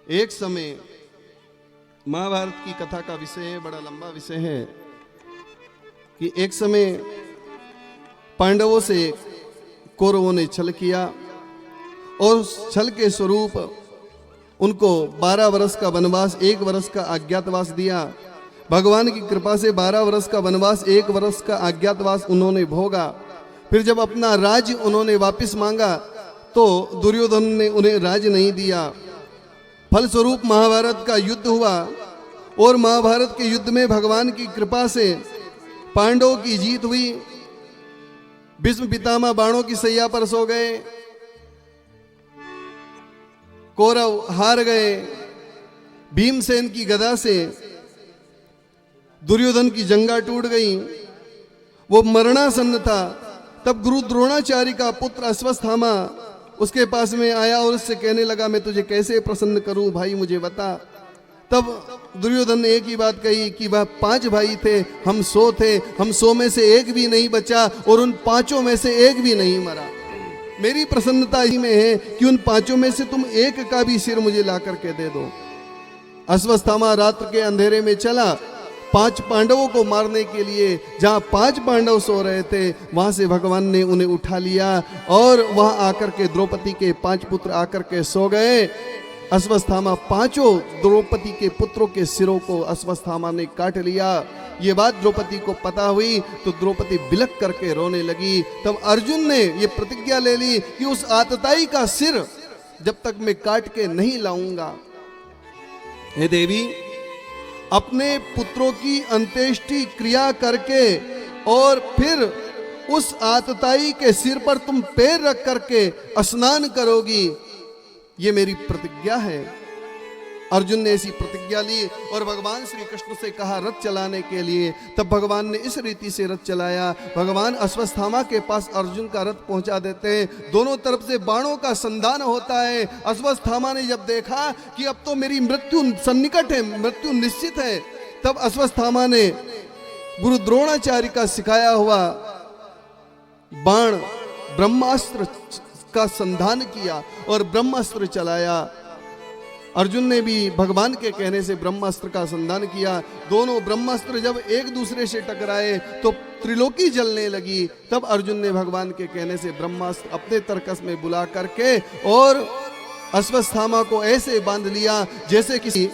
एक समय महाभारत की कथा का विषय है, बड़ा लंबा विषय है कि एक समय पांडवों से कौरवों ने छल किया और उस छल के स्वरूप उनको 12 वर्ष का वनवास, 1 वर्ष का अज्ञातवास दिया। भगवान की कृपा से 12 वर्ष का वनवास, 1 वर्ष का अज्ञातवास उन्होंने भोगा। फिर जब अपना राज्य उन्होंने वापस मांगा तो दुर्योधन ने उन्हें राज्य नहीं दिया। फलस्वरूप महाभारत का युद्ध हुआ और महाभारत के युद्ध में भगवान की कृपा से पांडवों की जीत हुई। भीष्म पितामह बाणों की सैया पर सो गए, कौरव हार गए। भीमसेन की गदा से दुर्योधन की जंगा टूट गई, वो मरणासन्न था। तब गुरु द्रोणाचार्य का पुत्र अश्वत्थामा उसके पास में आया और उससे कहने लगा, मैं तुझे कैसे प्रसन्न करूं भाई, मुझे बता। तब दुर्योधन ने एक ही बात कही कि वह 5 भाई थे, हम 100 थे, हम 100 में से एक भी नहीं बचा और उन 5 में से एक भी नहीं मरा। मेरी प्रसन्नता ही में है कि उन 5 में से तुम एक का भी सिर मुझे ला करके दे दो। अश्वत्थामा रात्र के अंधेरे में चला 5 पांडवों को मारने के लिए। जहां 5 पांडव सो रहे थे वहां से भगवान ने उन्हें उठा लिया और वहां आकर के द्रौपदी के 5 पुत्र आकर के सो गए। अश्वत्थामा 5 द्रौपदी के पुत्रों के सिरों को अश्वत्थामा ने काट लिया। ये बात द्रौपदी को पता हुई तो द्रौपदी बिलक करके रोने लगी। तब अर्जुन ने ये प्रतिज्ञा ले ली कि उस आतताई का सिर जब तक मैं काट के नहीं लाऊंगा, हे देवी, अपने पुत्रों की अंत्येष्टि क्रिया करके और फिर उस आतताई के सिर पर तुम पैर रख करके स्नान करोगी, ये मेरी प्रतिज्ञा है। अर्जुन ने ऐसी प्रतिज्ञा ली और भगवान श्री कृष्ण से कहा रथ चलाने के लिए। तब भगवान ने इस रीति से रथ चलाया। भगवान अश्वत्थामा के पास अर्जुन का रथ पहुंचा देते हैं। दोनों तरफ से बाणों का संधान होता है। अश्वत्थामा ने जब देखा कि अब तो मेरी मृत्यु सन्निकट है, मृत्यु निश्चित है, तब अश्वत्थामा ने गुरु द्रोणाचार्य का सिखाया हुआ बाण ब्रह्मास्त्र का संधान किया और ब्रह्मास्त्र चलाया। अर्जुन ने भी भगवान के कहने से ब्रह्मास्त्र का संधान किया। दोनों ब्रह्मास्त्र जब एक दूसरे से टकराए तो त्रिलोकी जलने लगी। तब अर्जुन ने भगवान के कहने से ब्रह्मास्त्र अपने तरकस में बुला करके और अश्वत्थामा को ऐसे बांध लिया जैसे किसी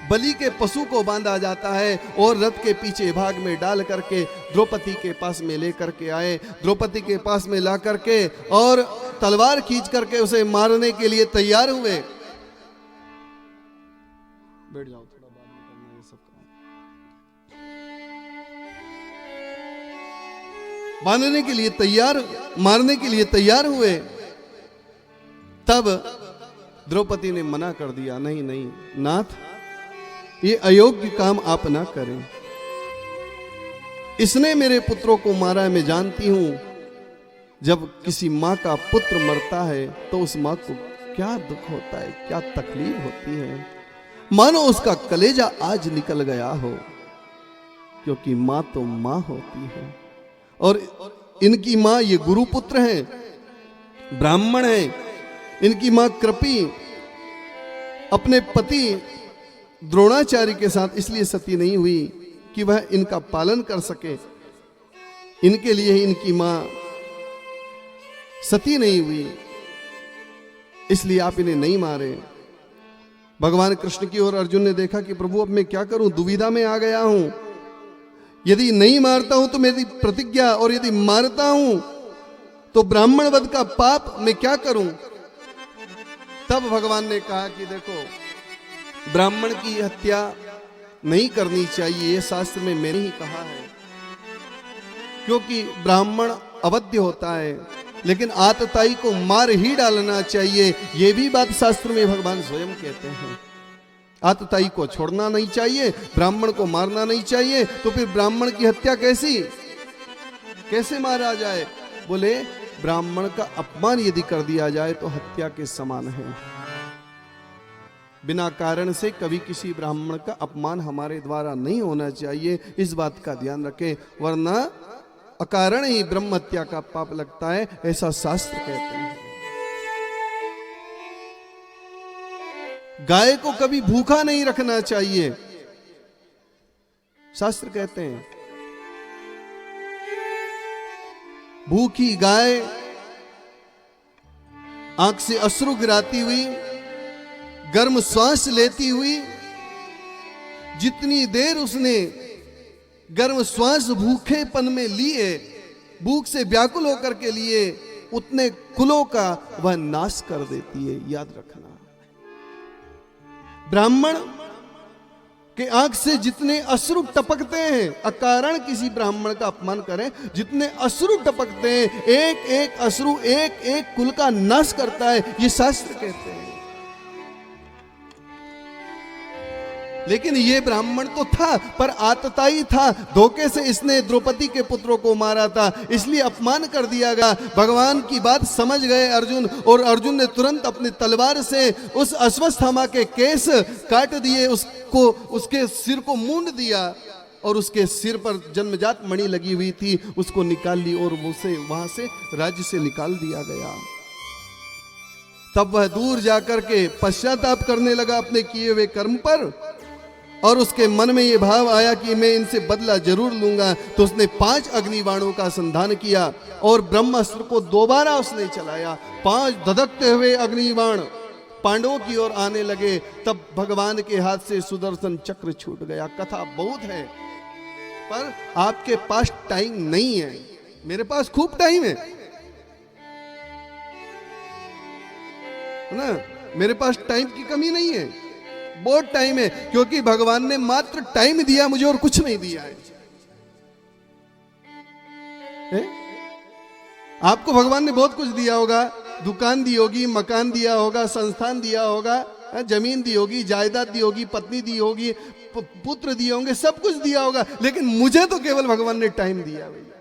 बलि के पशु को बांधा जाता है, और रथ के पीछे भाग में डाल करके द्रौपदी के पास में लेकर के आए। द्रौपदी के पास में ला करके और तलवार खींच करके उसे मारने के लिए तैयार हुए। बैठ जाओ, थोड़ा बाद में करना ये सब काम। बांधने के लिए तैयार, मारने के लिए तैयार हुए। तब द्रौपदी ने मना कर दिया, नहीं नहीं नाथ, ये अयोग्य काम आप ना करें। इसने मेरे पुत्रों को मारा है, मैं जानती हूं जब किसी मां का पुत्र मरता है तो उस मां को क्या दुख होता है, क्या तकलीफ होती है, मानो उसका कलेजा आज निकल गया हो, क्योंकि मां तो मां होती है। और इनकी मां ये गुरुपुत्र हैं, ब्राह्मण हैं। इनकी मां कृपी अपने पति द्रोणाचार्य के साथ इसलिए सती नहीं हुई कि वह इनका पालन कर सके, इनके लिए ही इनकी मां सती नहीं हुई, इसलिए आप इन्हें नहीं मारे। भगवान कृष्ण की ओर अर्जुन ने देखा कि प्रभु अब मैं क्या करूं, दुविधा में आ गया हूं। यदि नहीं मारता हूं तो मेरी प्रतिज्ञा, और यदि मारता हूं तो ब्राह्मण वध का पाप, मैं क्या करूं। तब भगवान ने कहा कि देखो, ब्राह्मण की हत्या नहीं करनी चाहिए, ये शास्त्र में मैंने ही कहा है, क्योंकि ब्राह्मण अवध्य होता है, लेकिन आतताई को मार ही डालना चाहिए, ये भी बात शास्त्र में भगवान स्वयं कहते हैं। आतताई को छोड़ना नहीं चाहिए, ब्राह्मण को मारना नहीं चाहिए। तो फिर ब्राह्मण की हत्या कैसे मारा जाए? बोले ब्राह्मण का अपमान यदि कर दिया जाए तो हत्या के समान है। बिना कारण से कभी किसी ब्राह्मण का अपमान हमारे द्वारा नहीं होना चाहिए, इस बात का ध्यान रखें, वरना अकारण ही ब्रह्म हत्या का पाप लगता है, ऐसा शास्त्र कहते हैं। गाय को कभी भूखा नहीं रखना चाहिए। शास्त्र कहते हैं भूखी गाय आंख से अश्रु गिराती हुई, गर्म श्वास लेती हुई, जितनी देर उसने गर्म श्वास भूखेपन में लिए, भूख से व्याकुल होकर के लिए, उतने कुलों का वह नाश कर देती है। याद रखना, ब्राह्मण के आंख से जितने अश्रु टपकते हैं, अकारण किसी ब्राह्मण का अपमान करें, जितने अश्रु टपकते हैं, एक एक अश्रु एक एक कुल का नाश करता है, ये शास्त्र कहते हैं। लेकिन ये ब्राह्मण तो था, पर आतताई था, धोखे से इसने द्रौपदी के पुत्रों को मारा था, इसलिए अपमान कर दिया गया। भगवान की बात समझ गए अर्जुन, और अर्जुन ने तुरंत अपनी तलवार से उस अश्वत्थामा के केस काट दिए, उसको उसके सिर को मूंड दिया, और उसके सिर पर जन्मजात मणि लगी हुई थी, उसको निकाल ली और उसे वहां से राज्य से निकाल दिया गया। तब वह दूर जाकर के पश्चाताप करने लगा अपने किए हुए कर्म पर, और उसके मन में यह भाव आया कि मैं इनसे बदला जरूर लूंगा। तो उसने 5 अग्निबाणों का संधान किया और ब्रह्मास्त्र को दोबारा उसने चलाया। 5 धधकते हुए अग्निबाण पांडवों की ओर आने लगे। तब भगवान के हाथ से सुदर्शन चक्र छूट गया। कथा बहुत है, पर आपके पास टाइम नहीं है। मेरे पास खूब टाइम है ना, मेरे पास टाइम की कमी नहीं है, बहुत टाइम है, क्योंकि भगवान ने मात्र टाइम दिया मुझे और कुछ नहीं दिया है? आपको भगवान ने बहुत कुछ दिया होगा, दुकान दी होगी, मकान दिया होगा, संस्थान दिया होगा, जमीन दी होगी, जायदाद दी होगी, पत्नी दी होगी, पुत्र दिए होंगे, सब कुछ दिया होगा, लेकिन मुझे तो केवल भगवान ने टाइम दिया भैया।